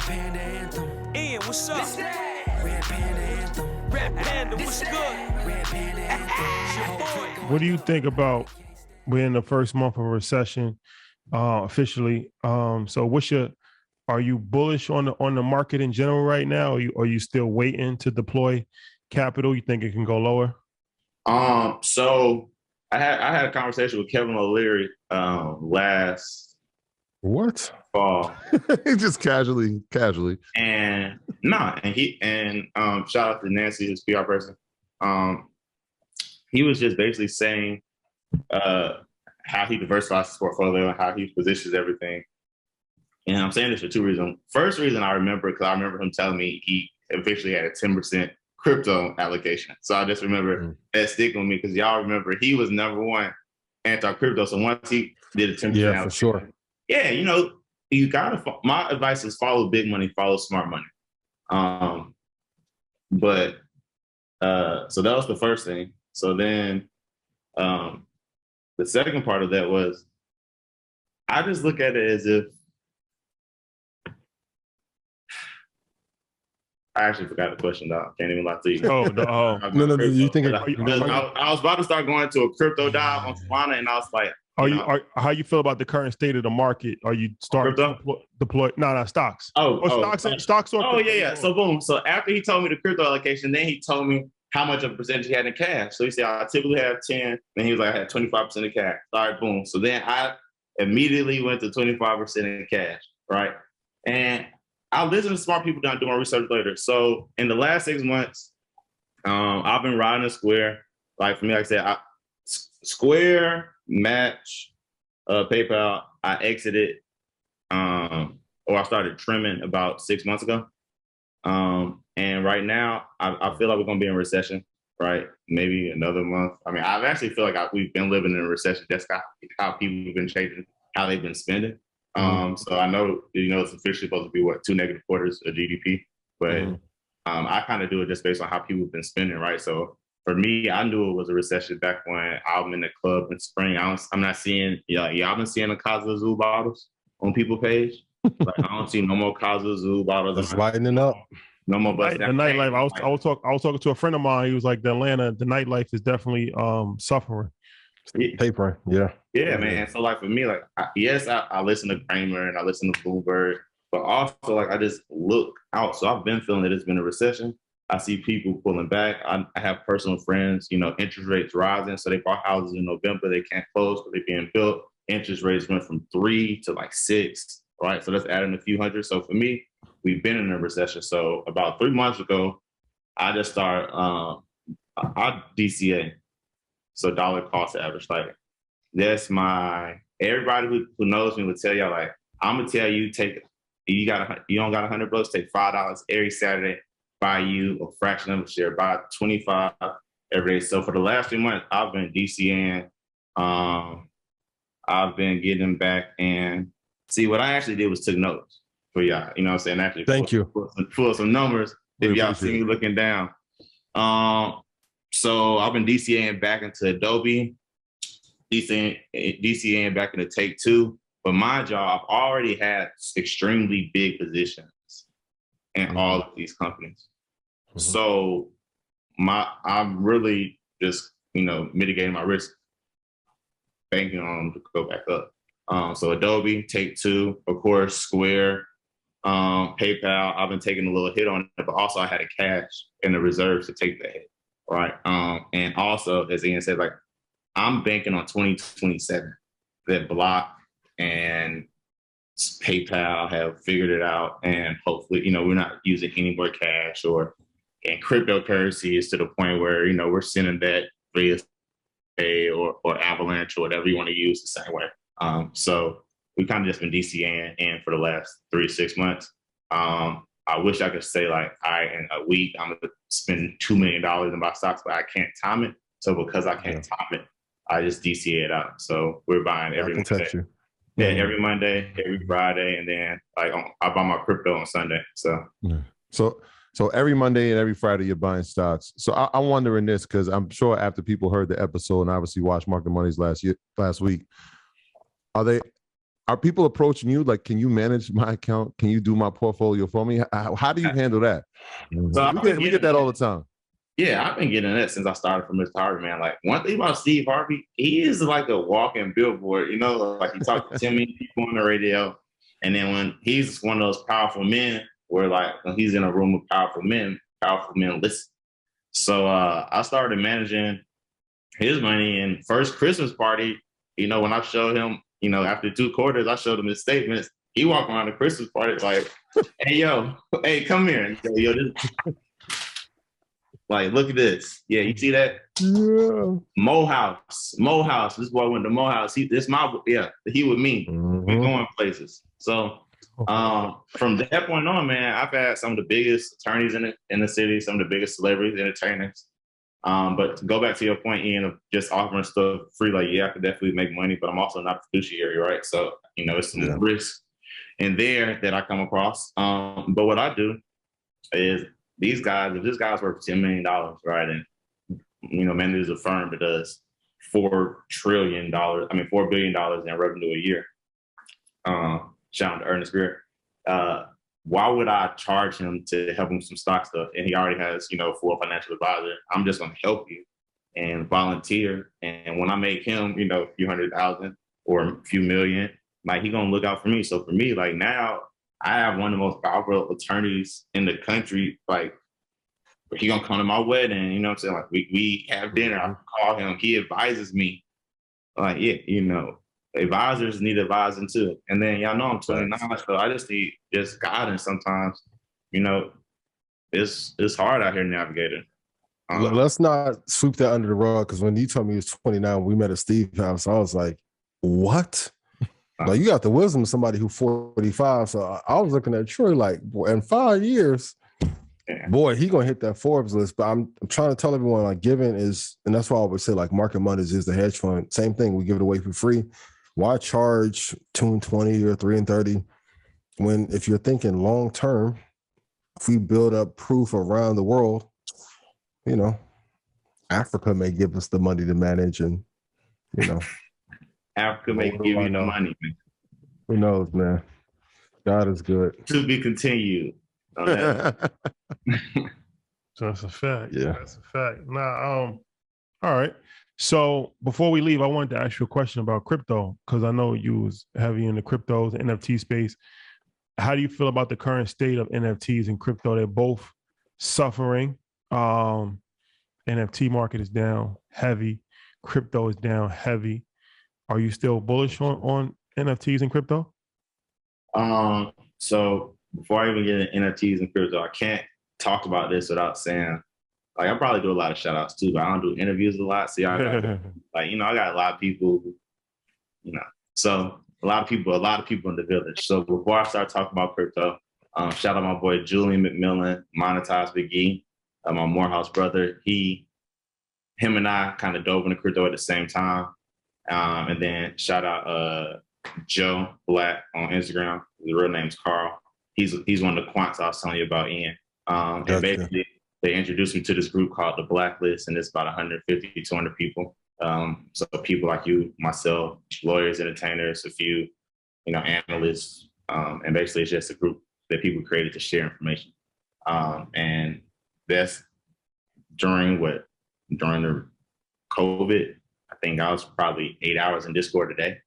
Panda anthem. Ian, what's up? Red Panda anthem. Red Panda, what's good? Red Panda anthem. What do you think about we're in the first month of recession officially? So are you bullish on the market in general right now? Or are you still waiting to deploy capital? You think it can go lower? So I had a conversation with Kevin O'Leary last fall. Just casually. And shout out to Nancy, his PR person. He was just basically saying how he diversifies his portfolio and how he positions everything. And I'm saying this for two reasons. First reason I remember, because I remember him telling me he officially had a 10% crypto allocation. So I just remember that sticking with me, because y'all remember he was number one anti-crypto. So once he did a 10%, yeah, for sure. Yeah, you gotta. My advice is follow big money, follow smart money. So that was the first thing. So then, the second part of that was, I just look at it as if I actually forgot the question, dog. Can't even lie to you. No. You think I was about to start going to a crypto dive on Solana, and I was like, how you feel about the current state of the market? Are you starting to deploy? No, stocks. Stocks. Oh, yeah. So boom. So after he told me the crypto allocation, then he told me how much of a percentage he had in cash. So he said, I typically have 10. Then he was like, I had 25% of cash. All right, boom. So then I immediately went to 25% in cash, right? And I'll listen to smart people down, do my research later. So in the last 6 months, I've been riding a Square. Like for me, like I said, Square, Match, PayPal, I exited, or I started trimming about 6 months ago. And right now, I feel like we're going to be in recession, right? Maybe another month. I mean, I actually feel like we've been living in a recession. That's how people have been changing how they've been spending. So I know, it's officially supposed to be 2 negative quarters of GDP, but I kind of do it just based on how people have been spending, right? So for me, I knew it was a recession back when I'm in the club in spring. I'm not seeing, y'all been seeing the Casa Zoo bottles on people's page. Like I don't see no more Casa Zoo bottles. It's lightening up. No more bus. The nightlife. I was talking to a friend of mine. He was like, the nightlife is definitely suffering. Tapering, yeah. Yeah, man. So like for me, like I listen to Kramer and I listen to Bloomberg, but also like I just look out. So I've been feeling that it's been a recession. I see people pulling back. I have personal friends, interest rates rising. So they bought houses in November. They can't close because they're being built. Interest rates went from 3 to like 6, right? So that's adding a few hundred. So for me, we've been in a recession. So about 3 months ago, I just started, I DCA. So dollar cost average. Like that's everybody who knows me would tell y'all, like, I'm gonna tell you, you don't got $100, take $5 every Saturday, buy you a fraction of a share, buy 25 every day. So for the last 3 months, I've been DCing. I've been getting back, and see what I actually did was took notes for y'all. You know what I'm saying? Actually, thank you. Pull some numbers if y'all see me looking down. So I've been DCAing back into Adobe, DCAing back into Take-Two. But mind y'all, I've already had extremely big positions in all of these companies. So I'm really just, mitigating my risk, banking on them to go back up. So Adobe, Take-Two, of course, Square, PayPal, I've been taking a little hit on it, but also I had a cash in the reserves to take that hit. Right. And also, as Ian said, like I'm banking on 2027 that Block and PayPal have figured it out. And hopefully, we're not using any more cash and cryptocurrency is to the point where, we're sending that via Pay or Avalanche or whatever you want to use the same way. So we kind of just been DCAing in for the last 3 to 6 months. I wish I could say like, in a week, I'm going to spend $2 million in my stocks, but I can't time it. So because I can't time it, I just DCA it out. So we're buying every Monday. Yeah, every Monday, every Friday, and then like I buy my crypto on Sunday. So every Monday and every Friday you're buying stocks. So I'm wondering this, because I'm sure after people heard the episode and obviously watched Market Money's last week, are are people approaching you like, can you manage my account? Can you do my portfolio for me? How do you handle that? So We get that all the time. Yeah, I've been getting that since I started from Mr. Harvey, man. Like one thing about Steve Harvey, he is like a walking billboard, you know, like he talks to 10 million people on the radio. And then when he's one of those powerful men where like when he's in a room with powerful men listen. So I started managing his money, and first Christmas party, you know, when I showed him, you know, after 2 quarters, I showed him his statements. He walked around the Christmas party like, hey, yo, hey, come here. And say, yo, this, like, look at this. Yeah, you see that? Yeah. Morehouse. This boy went to Morehouse. He with me. We're going places. So from that point on, man, I've had some of the biggest attorneys in the city, some of the biggest celebrities, entertainers. But to go back to your point, Ian, of just offering stuff free, like, yeah, I could definitely make money, but I'm also not a fiduciary, right? So, you know, it's some risk in there that I come across. But what I do is if this guy's worth $10 million, right? And, you know, manages a firm that does $4 billion in revenue a year. Shout out to Ernest Greer. Why would I charge him to help him with some stock stuff? And he already has, you know, 4 financial advisor. I'm just going to help you and volunteer. And when I make him, you know, a few $100,000 or a few million, like he going to look out for me. So for me, like now I have one of the most powerful attorneys in the country. Like he going to come to my wedding, you know what I'm saying? Like we have dinner, I call him, he advises me. Like, yeah, you know, advisors need advising too. And then y'all know I'm 29, so I just need just guidance sometimes. You know, it's hard out here navigating. Let's not sweep that under the rug, because when you told me he was 29, we met at Steve's house, I was like, what? Like, you got the wisdom of somebody who's 45. So I was looking at Troy like, boy, in 5 years, boy, he gonna hit that Forbes list. But I'm trying to tell everyone, like, giving is, and that's why I always say, like, market monies is the hedge fund. Same thing, we give it away for free. Why charge 220 or 330 when, if you're thinking long term, if we build up proof around the world, you know, Africa may give us the money to manage, and you know, Africa may give you the money, man. Who knows, man? God is good. To be continued. So that's a fact. Yeah, that's a fact. Now, all right. So before we leave, I wanted to ask you a question about crypto, because I know you was heavy in the cryptos, the NFT space. How do you feel about the current state of NFTs and crypto? They're both suffering. NFT market is down heavy. Crypto is down heavy. Are you still bullish on NFTs and crypto? So before I even get into NFTs and crypto, I can't talk about this without saying, like, I probably do a lot of shout outs too, but I don't do interviews a lot. See, I got, like, you know, I got a lot of people, you know, so a lot of people in the village. So before I start talking about crypto, shout out my boy Julian McMillan, Monetize Big E, my Morehouse brother. Him and I kind of dove into crypto at the same time. And then shout out Joe Black on Instagram. His real name's Carl. He's one of the quants I was telling you about, Ian. And basically, they introduced me to this group called the Blacklist, and it's about 150, 200 people. So people like you, myself, lawyers, entertainers, a few, you know, analysts, and basically it's just a group that people created to share information. And that's during the COVID. I think I was probably 8 hours in Discord a day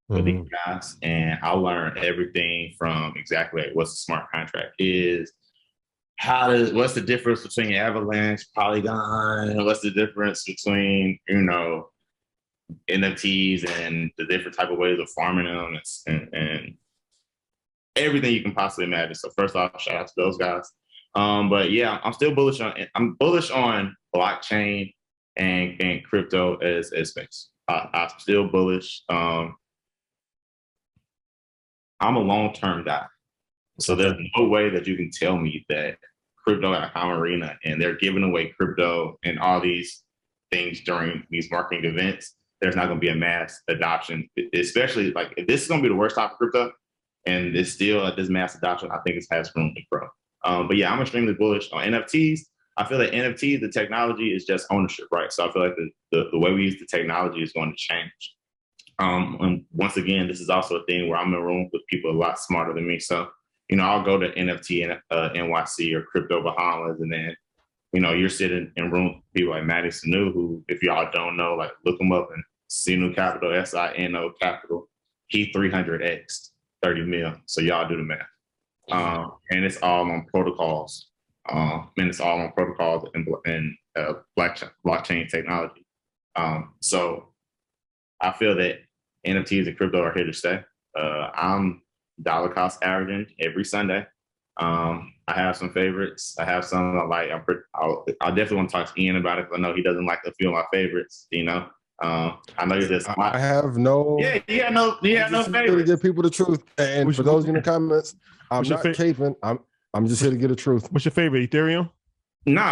with these guys, and I learned everything from exactly like what's a smart contract is, what's the difference between Avalanche, Polygon, what's the difference between, you know, NFTs and the different type of ways of farming them, and everything you can possibly imagine. So first off, shout out to those guys. But yeah, I'm bullish on blockchain and crypto as space. I'm still bullish. I'm a long-term guy. So there's no way that you can tell me that crypto at Home Arena and they're giving away crypto and all these things during these marketing events, there's not going to be a mass adoption, especially like if this is going to be the worst time for crypto and it's still at this mass adoption, I think it has room to grow. But yeah, I'm extremely bullish on NFTs. I feel like NFTs, the technology is just ownership, right? So I feel like the way we use the technology is going to change. And once again, this is also a thing where I'm in a room with people a lot smarter than me. So, you know, I'll go to NFT and NYC or Crypto Bahamas, and then, you know, you're sitting in rooms with people like Matty Sanu, who, if y'all don't know, like look him up, and Sinu Capital, SINO Capital, he 300x 30 mil. So y'all do the math. And it's all on protocols. And it's all on protocols and blockchain technology. So I feel that NFTs and crypto are here to stay. I'm dollar cost averaging every Sunday. I have some favorites. I have some I like. I definitely want to talk to Ian about it, because I know he doesn't like a few of my favorites. You know, I know you're just. I have no. Yeah, no just here to favorites. give people the truth. And for those in the comments, I'm not caping. I'm just here to get the truth. What's your favorite? Ethereum? Nah,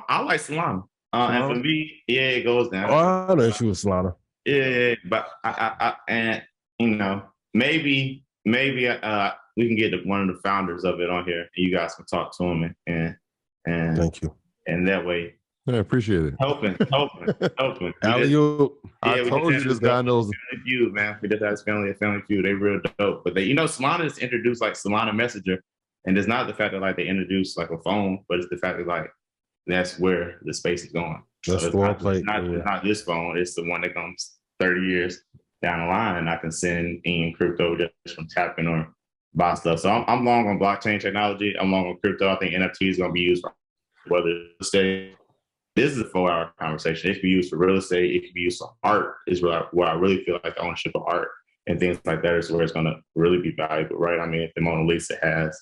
I like Solana. And for me, yeah, it goes down. Oh, I know she was Solana. Yeah, but I and you know, maybe we can get one of the founders of it on here, and you guys can talk to him and thank you. And that way, I appreciate it. Helping. Alley-oop. I told you this guy knows. Family Feud, man. We just had a family feud. They real dope. But they, you know, Solana is introduced like Solana Messenger, and it's not the fact that like they introduced like a phone, but it's the fact that like that's where the space is going. That's so it's not this phone. It's the one that comes 30 years down the line. I can send in crypto just from tapping or buy stuff. So I'm long on blockchain technology. I'm long on crypto. I think NFT is going to be used for whether it's estate. This is a 4-hour conversation. It can be used for real estate. It can be used for art. Is where I really feel like the ownership of art and things like that is where it's going to really be valuable, right? I mean, if the Mona Lisa has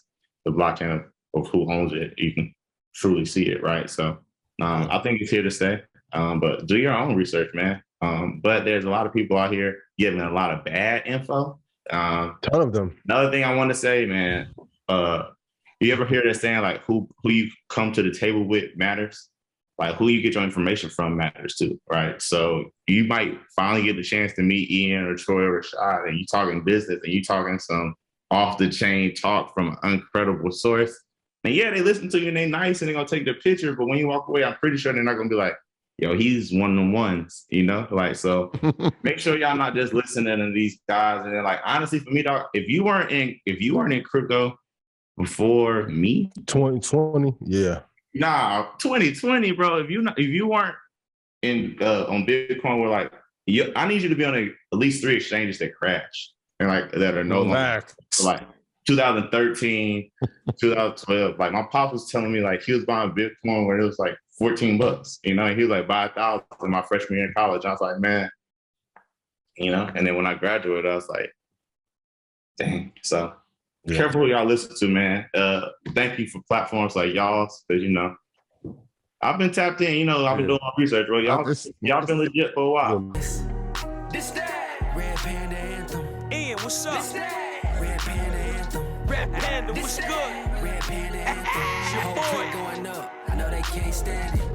the blockchain of who owns it, you can truly see it, right? So I think it's here to stay. But do your own research, man. But there's a lot of people out here giving a lot of bad info. Ton of them. Another thing I want to say, man, you ever hear that saying like who you come to the table with matters? Like who you get your information from matters too, right? So you might finally get the chance to meet Ian or Troy or Rashad, and you talking business and you talking some off the chain talk from an incredible source. And yeah, they listen to you and they nice and they're gonna take their picture, but when you walk away, I'm pretty sure they're not gonna be like, yo, he's one of them ones, you know? Like, so make sure y'all not just listening to these guys. And then like, honestly, for me, dog, if you weren't in crypto before me, 2020, yeah. Nah, 2020, bro. If you weren't in on Bitcoin, we're like, I need you to be on at least 3 exchanges that crash and like that are no longer. So like 2013, 2012. Like my pop was telling me like he was buying Bitcoin when it was like $14, you know, and he was like buy 1,000 my freshman year in college. I was like, man, you know, and then when I graduated, I was like, dang. So careful who y'all listen to, man. Thank you for platforms like y'all's, because you know, I've been tapped in, you know, I've been doing my research, bro. Y'all been legit for a while. This that Red Panda Anthem. Ian, what's up? This that Red Panda Anthem. Red Panda, what's good? Red Panda Anthem. Whole clip going up. I know they can't stand it.